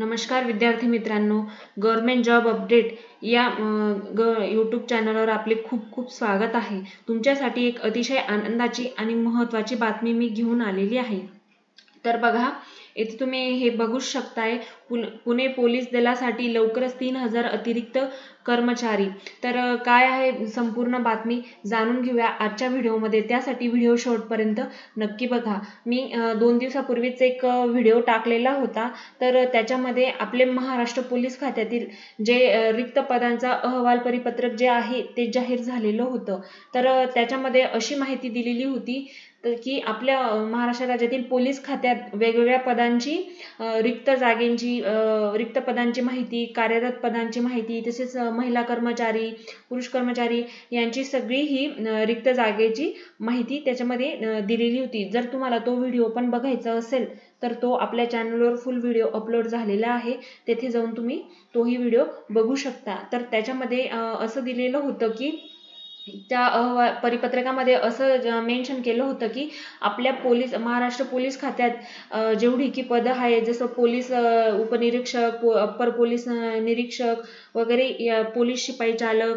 नमस्कार विद्यार्थी मित्रांनो, गव्हर्नमेंट जॉब अपडेट या यूट्यूब चॅनलवर आपले खूप खूप स्वागत आहे। तुमच्यासाठी एक अतिशय आनंदाची आणि महत्त्वाची बातमी मी घेऊन आलेली आहे। तर बघा, इथे तुम्ही हे बघू शकताय, पुणे पोलीस दलासाठी लवकरच 3000 अतिरिक्त कर्मचारी। तर काय आहे संपूर्ण बातमी जाणून घेऊया आजच्या व्हिडिओमध्ये। त्यासाठी व्हिडिओ शेवटपर्यंत नक्की बघा। मी 2 दिवसापूर्वीच एक व्हिडिओ टाकलेला होता, तर त्याच्यामध्ये आपले महाराष्ट्र पोलीस खात्यातील जे रिक्त पदांचा अहवाल परिपत्रक जे आहे ते जाहीर झालेलं होतं। तर त्याच्यामध्ये अशी माहिती दिलेली होती की आपल्या महाराष्ट्र राज्यातील पोलीस खात्यात वेगवेगळ्या पदांची रिक्त पदांची माहिती, कार्यरत पदांची माहिती, तसेच महिला कर्मचारी, पुरुष कर्मचारी यांची सगळी ही रिक्त जागेची माहिती त्याच्यामध्ये दिलेली होती। जर तुम्हाला तो व्हिडिओ पण बघायचा असेल तर तो आपल्या चॅनलवर फुल व्हिडिओ अपलोड झालेला आहे, तेथे जाऊन तुम्ही तोही व्हिडिओ बघू शकता। तर त्याच्यामध्ये असं दिलेलं होतं की त्या परिपत्रकामध्ये असं मेन्शन केलं होतं की आपल्या महाराष्ट्र पोलीस खात्यात जेवढी की पदं आहेत, जसं पोलीस उपनिरीक्षक, अप्पर पोलीस निरीक्षक वगैरे, पोलीस शिपाई चालक,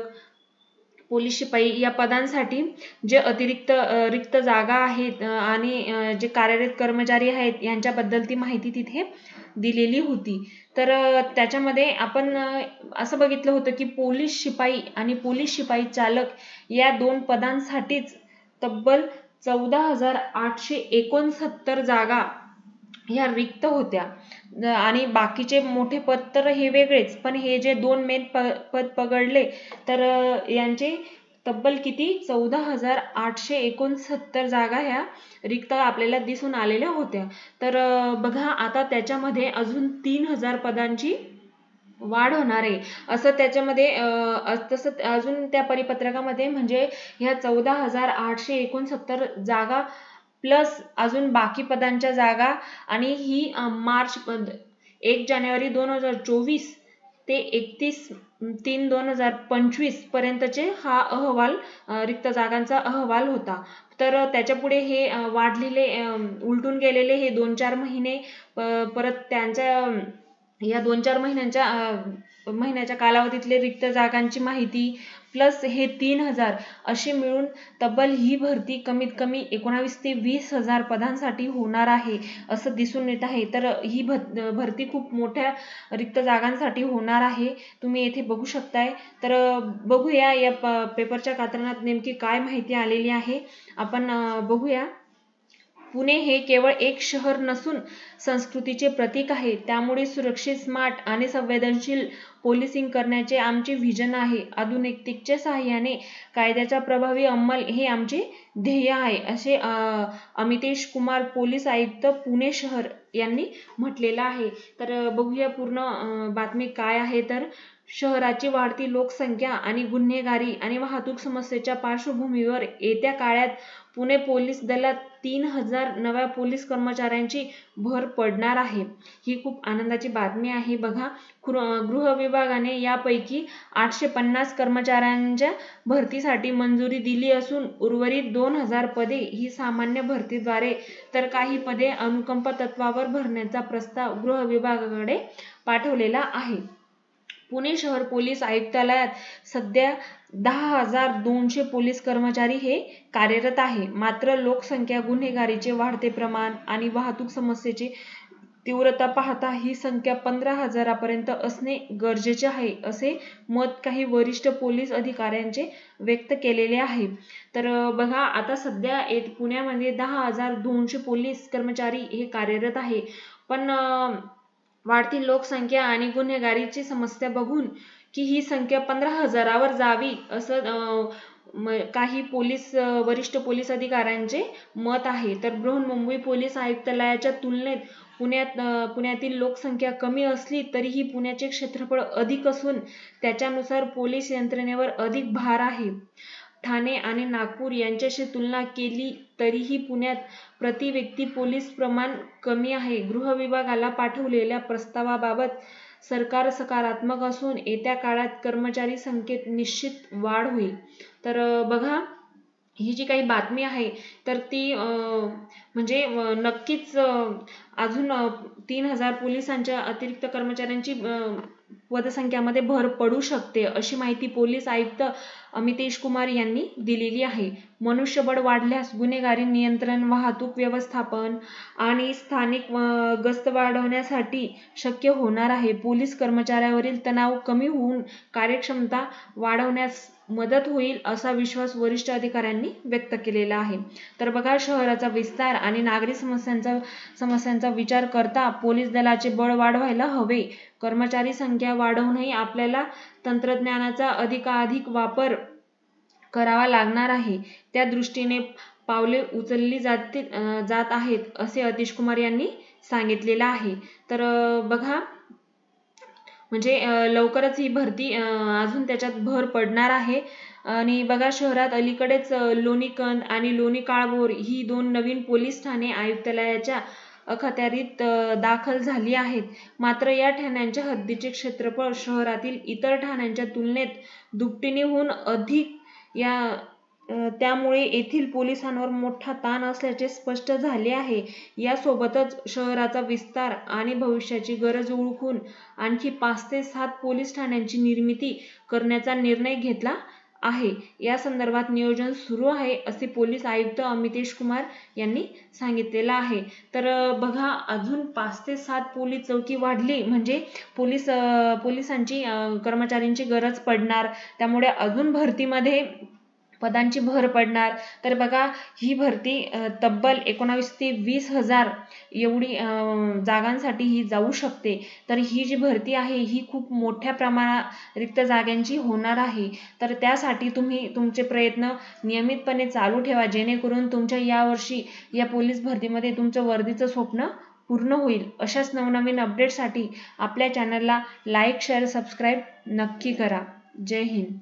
पोलीस शिपाई या पदांसाठी जे अतिरिक्त रिक्त जागा आहेत आणि जे कार्यरत कर्मचारी आहेत यांच्याबद्दल ती माहिती तिथे दिलेली होती। तर त्याच्यामध्ये आपण असं बघितलं होतं की पोलीस शिपाई आणि पोलीस शिपाई चालक या 2 पदांसाठीच तब्बल 14,869 जागा ह्या रिक्त होत्या आणि बाकीचे मोठे पद तर हे वेगळेच, पण हे जे 2 मेन पद पकडले तर यांचे तब्बल किती 14,869 जागा ह्या रिक्त आपल्याला दिसून आलेल्या होत्या। तर बघा, आता त्याच्यामध्ये अजून 3000 पदांची वाढ होणार आहे असं त्याच्यामध्ये तसं अजून त्या परिपत्रकामध्ये, म्हणजे ह्या 14,869 जागा प्लस अजून बाकी पदांच्या जागा आणि ही 1 जानेवारी 2024 ते 31/3/2025 पर्यंतचे हा अहवाल, रिक्त जागांचा अहवाल होता। तर त्याच्यापुढे हे वाढलेले, उलटून गेलेले हे 2-4 महिने, परत त्यांच्या या 2-4 महिन्याच्या कालावधीतले रिक्त जागांची माहिती प्लस हे 3000 अशी मिळून तब्बल ही भरती कमीत कमी 19 ते 20,000 पदांसाठी होणार आहे असं दिसून येत आहे। तर ही भरती खूप मोठ्या रिक्त जागांसाठी होणार आहे, तुम्ही येथे बघू शकताय। तर बघूया या पेपरच्या कात्रणात नेमकी काय माहिती आलेली आहे, आपण बघूया। पुणे हे केवळ एक शहर नसून संस्कृतीचे प्रतीक आहे, त्यामुळे सुरक्षित, स्मार्ट आणि संवेदनशील पोलिसिंग करण्याचे आमचे व्हिजन आहे। आधुनिकतेच्या सहाय्याने कायद्याचा प्रभावी अंमल हे आमचे ध्येय आहे, असे अमितेश कुमार, पोलीस आयुक्त, पुणे शहर यांनी म्हटलेलं आहे। तर बघूया पूर्ण बातमी काय आहे। तर शहराची वाढती लोकसंख्या आणि गुन्हेगारी आणि वाहतूक समस्येच्या पार्श्वभूमीवर येत्या काळात पुणे पोलीस दलात 3000 नव्या पोलीस कर्मचाऱ्यांची भर पडणार आहे। ही खूप आनंदाची बातमी आहे। बघा, गृह विभागाने यापैकी 850 कर्मचाऱ्यांच्या भरतीसाठी मंजुरी दिली असून उर्वरित 2000 पदे ही सामान्य भरतीद्वारे तर काही पदे अनुकंप तत्वावर भरण्याचा प्रस्ताव गृह विभागाकडे पाठवलेला आहे। पुणे शहर पोलीस आयुक्तालयात सध्या 10,200 पोलीस कर्मचारी हे कार्यरत आहे। मात्र लोकसंख्या, गुन्हेगारीचे वाढते प्रमाण आणि वाहतूक समस्येची तीव्रता पाहता ही संख्या 15,000 पर्यंत असणे गरजेचे आहे, असे मत काही वरिष्ठ पोलीस अधिकाऱ्यांचे व्यक्त केलेले आहे। तर बघा, आता सध्या पुण्यामध्ये 10,200 पोलीस कर्मचारी हे कार्यरत आहे, पण वाढती लोकसंख्या आणि गुन्हेगारीची समस्या बघून की ही संख्या 15,000 जावी असं काही वरिष्ठ पोलीस अधिकाऱ्यांचे मत आहे। तर बृहन्मुंबई पोलीस आयुक्तालयाच्या तुलनेत पुण्यातील लोकसंख्या कमी असली तरीही पुण्याचे क्षेत्रफळ अधिक असून त्याच्यानुसार पोलीस यंत्रणेवर अधिक भार आहे। ठाणे आणि नागपूर यांच्याशी तुलना केली तरीही पुण्यात प्रति व्यक्ती पोलीस प्रमाण कमी आहे। गृह विभागाला पाठवलेल्या प्रस्तावाबाबत सरकार सकारात्मक असून येत्या काळात कर्मचारी संख्येत निश्चित वाढ होईल। तर बघा, ही जी काही बातमी आहे तर ती म्हणजे नक्कीच अजून 3000 पोलिसांच्या अतिरिक्त कर्मचाऱ्यांची पदसंख्यामध्ये भर पडू शकते, अशी माहिती पोलीस आयुक्त अमितेश कुमार यांनी दिलेली आहे. मनुष्यबळ वाढल्यास गुन्हेगारी नियंत्रण, वाहतूक व्यवस्थापन आणि स्थानिक गस्त वाढवण्यासाठी शक्य होणार आहे. पोलीस कर्मचाऱ्यावरील तणाव कमी होऊन कार्यक्षमता वाढवण्यास मदत होईल, असा विश्वास वरिष्ठ अधिकाऱ्यांनी व्यक्त केलेला आहे. तर बघा, शहराचा विस्तार आणि नागरी समस्यांचा विचार करता पोलीस दलाचे बळ वाढवायला हवे. कर्मचारी संख्या वाढवूनही आपल्याला तंत्रज्ञानाचा अधिकाधिक वापर करावा लागणार आहे. त्या दृष्टीने पावले उचलली जात आहेत, असे अतिश कुमार यांनी सांगितलेलं आहे. तर बघा, म्हणजे लवकरच ही भरती अजून त्याच्यात भर पडणार आहे. आणि बघा, शहरात अलीकडेच लोणीकंद आणि लोणी काळभोर ही 2 नवीन पोलीस ठाणे आयुक्तालयाच्या अखत्यारीत दाखल झाली आहेत. मात्र या ठाण्यांच्या हद्दीचे क्षेत्रफळ शहरातील इतर ठाण्यांच्या तुलनेत दुपटीहून अधिक त्यामुळे येथील पोलिसांवर मोठा ताण असल्याचे स्पष्ट झाले आहे. यासोबतच शहराचा विस्तार आणि भविष्याची गरज ओळखून आणखी 5 ते 7 पोलीस ठाण्यांची निर्मिती करण्याचा निर्णय घेतला आहे. या संदर्भात नियोजन सुरू आहे, असे पोलीस आयुक्त अमितेश कुमार यांनी सांगितलेलं आहे. तर बघा, अजून 5 ते 7 पोलीस चौकी वाढली म्हणजे पोलिसांची कर्मचाऱ्यांची गरज पडणार, त्यामुळे अजून भरतीमध्ये पदांची भर पडणार. तर बघा, ही भरती तब्बल 19 ते 20 हजार एवढी जागांसाठी ही जाऊ शकते. तर ही जी भरती आहे ही खूप मोठ्या प्रमाणात रिक्त जागांची होणार आहे. तर त्यासाठी तुम्ही तुमचे प्रयत्न नियमितपणे चालू ठेवा, जेणेकरून तुमच्या यावर्षी या पोलीस भरतीमध्ये तुमचं वर्दीचं स्वप्न पूर्ण होईल. अशाच नवनवीन अपडेटसाठी आपल्या चॅनलला लाईक, शेअर, सबस्क्राईब नक्की करा. जय हिंद.